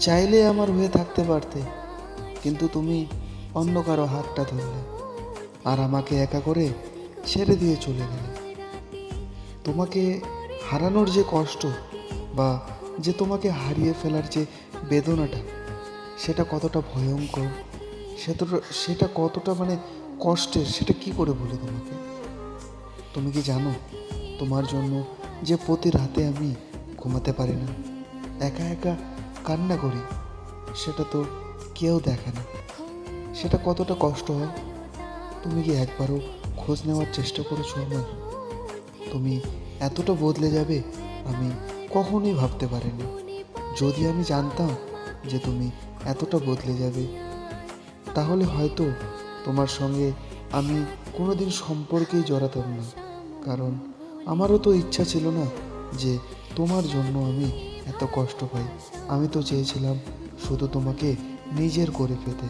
চাইলে আমার হয়ে থাকতে পারতে, কিন্তু তুমি অন্য কারো হাতটা ধরলে আর আমাকে একা করে ছেড়ে দিয়ে চলে গেলে। তোমাকে হারানোর যে কষ্ট, বা যে তোমাকে হারিয়ে ফেলার যে বেদনাটা, সেটা কতটা ভয়ঙ্কর, সেটা সেটা কতটা কষ্টের, সেটা কি করে বলি তোমাকে। তুমি কি জানো, তোমার জন্য যে প্রতি রাতে আমি ঘুমাতে পারি না, একা একা কান্না করি, সেটা তো কেউ দেখে না, সেটা কতটা কষ্ট হয়। তুমি কি একবারও খোঁজ নেওয়ার চেষ্টা করেছো আমার? তুমি এতটা বদলে যাবে আমি কখনোই ভাবতে পারিনি। যদি আমি জানতাম যে তুমি এতটা বদলে যাবে, তাহলে হয়তো তোমার সঙ্গে আমি কোনোদিন সম্পর্কেই জড়াতাম না। কারণ আমারও তো ইচ্ছা ছিল না যে তোমার জন্য আমি এত কষ্ট পাই। আমি তো চেয়েছিলাম শুধু তোমাকে নিজের করে পেতে।